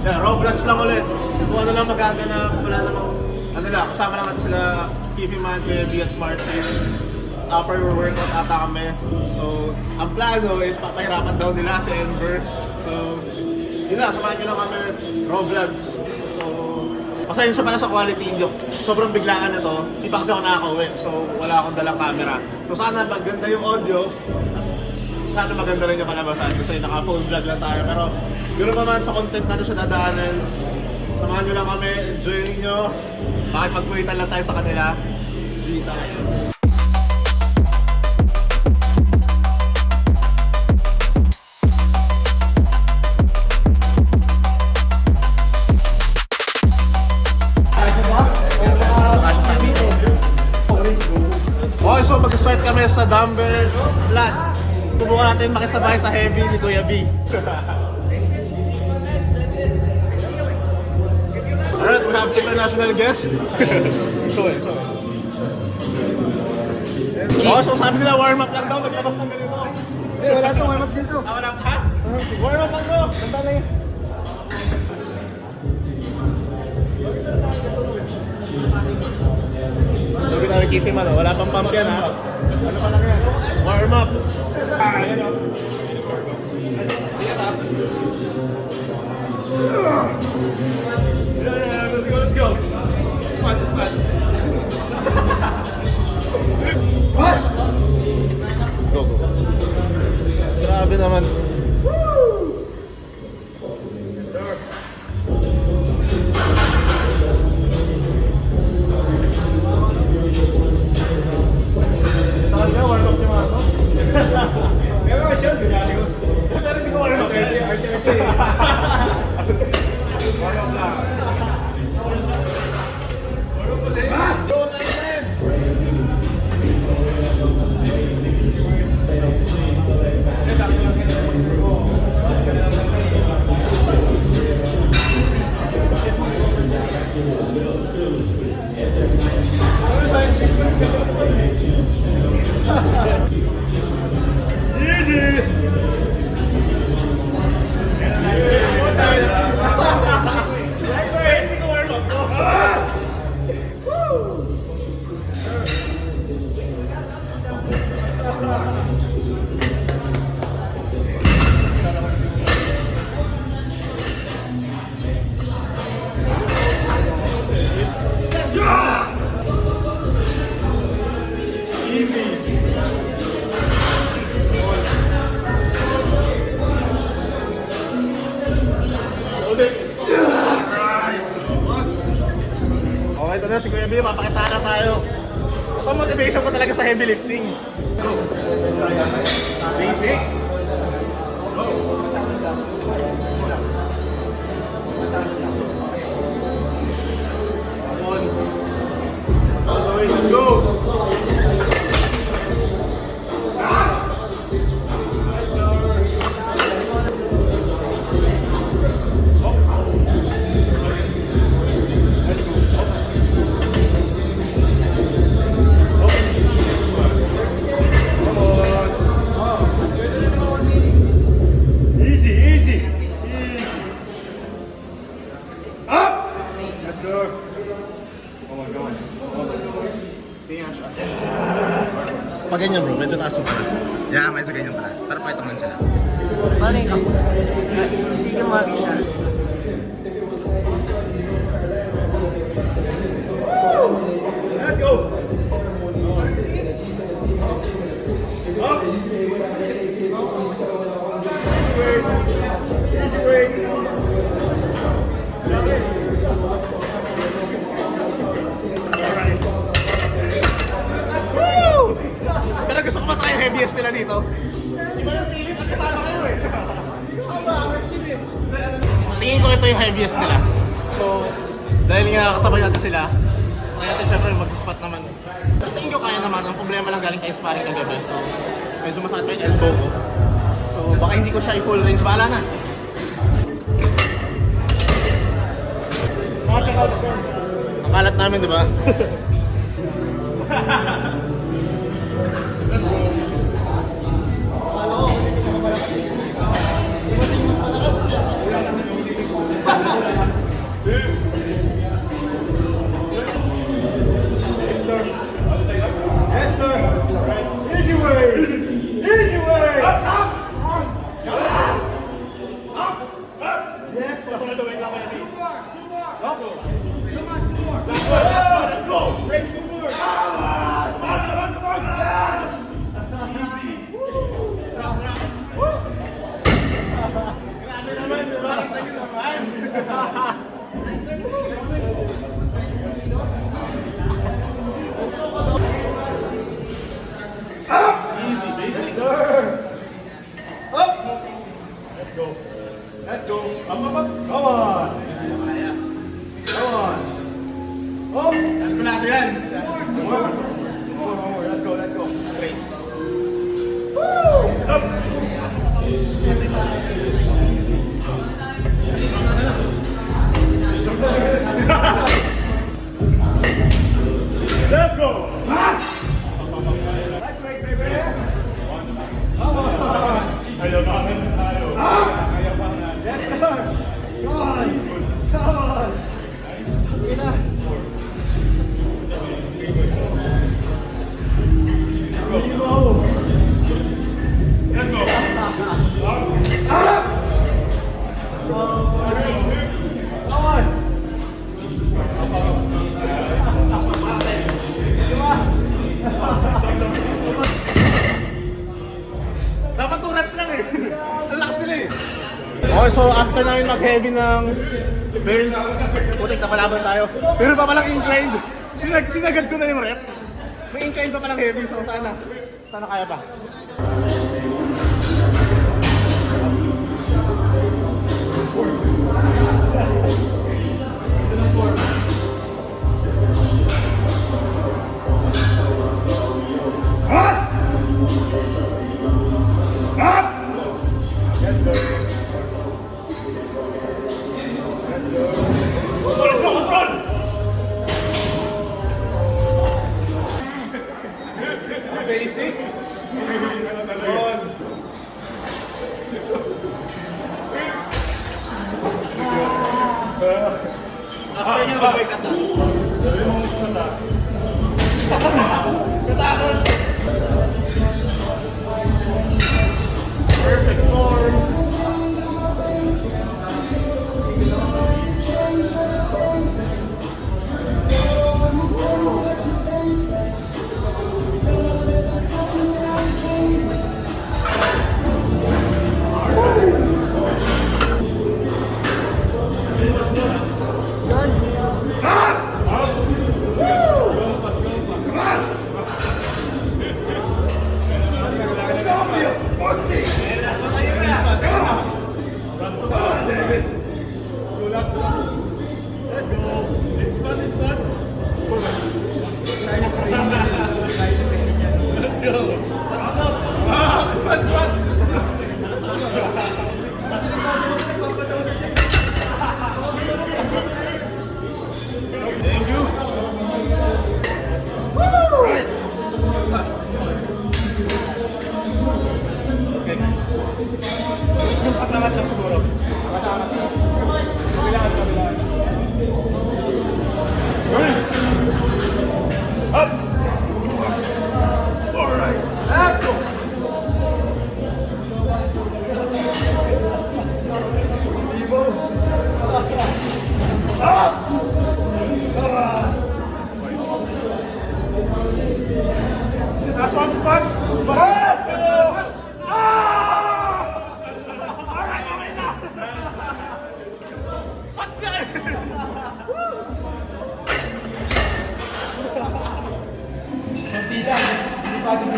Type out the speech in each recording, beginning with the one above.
Yeah, raw vlogs lang ulit. Kung ano lang magaganap, wala namang, ano lang, kasama lang natin sila, Kiffy Man, Kevin, at Smart Fit. Upper workout ata kami. So, ang plano is papahirapan daw nila si Enver. So, yun lang, samahan nyo lang kami, raw vlogs. So, pasensya pala sa quality nyo. Sobrang biglaan na to. Hindi pa kasi ako nakaka-uwi. So, wala akong dalang camera. So, sana maganda yung audio. Sana maganda rin yung kalabasan. Kasi naka-phone vlog lang tayo. Pero, yun naman sa content natin siya dadaanan. Samahan nyo lang kami. Enjoy nyo. Bakit magkulitan lang tayo sa kanila. Hindi tayo. Okay, so mag-start kami sa dumbbell flat. Subukan natin makisabay sa heavy ni Kuya B. Alright, we have international guest. Sorry. Oh, so sabi nila warm up lang daw, maglabas ng ganito. Wala itong warm up dito. Ah, wala pa? Warm up lang bro. Ganda na yun. Sabi namin Kiffy Man, wala pang pump yan ha. Ano pa lang yan? Warm up. Ayan o. Yeah, let's go. Squat. What? Go. Grabe naman. Yes, sir. Okay, ito na si Kuya B, mapakitaan na tayo. Ang motivation ko talaga sa heavy lifting. Go. Basic. Go. Come on. All the way, let's go. Pag ganyan bro, medyo taas mo pala. Yeah, medyo ganyan pala. Para pakita mo lang sila. Paano yung ako? Hindi ka makita. Let's go! Up! Easy way! Pero gusto ko matry yung heaviest nila dito. Iba yung feeling pag kasama kayo eh. Tingin ko ito yung heaviest nila. So, dahil nga kasabay natin sila, kaya natin syempre mag-spot naman. Pero tingin ko kaya naman, ang problema lang galing tayo sparring kagabi. So, medyo masakit pa yung elbow ko. So, baka hindi ko siya i-full range. Bahala na. Ang kalat namin, di ba? Let's go. Yes. Wait lang kayo. Up. Let's go. Break the board. Come on. Grabe naman, diba? Kita nyo naman. Easy, basic. Yes, sir. Up. Let's go. Let's go. Up. Come on. Come on. Up. Yan pa natin yan. More. Let's go. Up. Let's go. That's right, baby. Come on. Ayaw namin tayo. Yes, sir. Come on. Ina. Let's go. Dapat 2 reps lang eh. Ang lakas nila eh. Okay, so after namin mag-heavy ng bench, putik na palaban tayo. Pero pa palang inclined. Sinagad ko na yung rep. May inclined pa palang heavy, so sana kaya pa. Basic. After niya, babay ka ta. Katakot. Perfect form. That's one spot. Let's go! Alright, okay na! Spot yan! Pagpila! Hindi pa din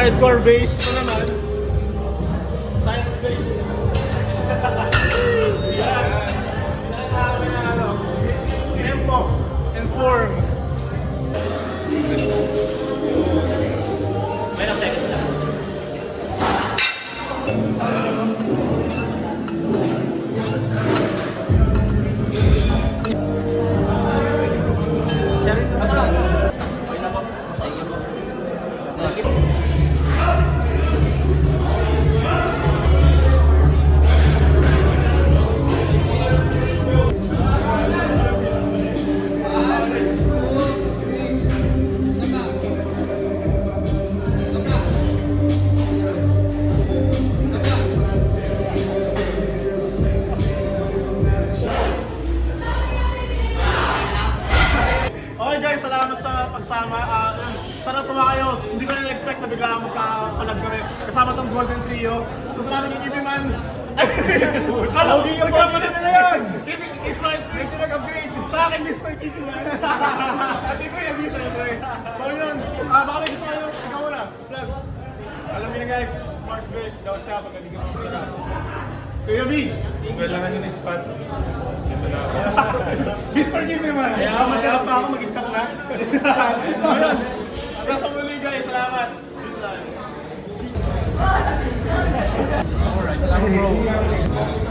hardcore bass. Ito naman. Science bass. Yan. Pinakakami na ano. Tempo and form. May lang second lang. Sir, ito lang. Okay na po. Thank you po. Okay guys, salamat sa pagsama. Sana tuwa kayo. Hindi ko na expect na bigla magkakalag kami. Kasama tong Golden Trio. So salamat kay Kipi Man. Ano? Magkama na ngayon! Kipi is my medyo nag-upgrade. Sa akin, Mr. Kipi Man. At ikaw yung Bisa, siyempre. So yun, baka may gusto kayo. Ikaw muna. Vlog. Alam niyo na guys, smart fit daw siya pag hindi ka masarap. Kuya B. Kailangan nyo na spot. Ito na ako. Mr. Kipi Man. Kaya masarap pa ako mag-stop na. Ayun. Hanggang sa muli guys. Salamat. Good time. Alright, salamat bro.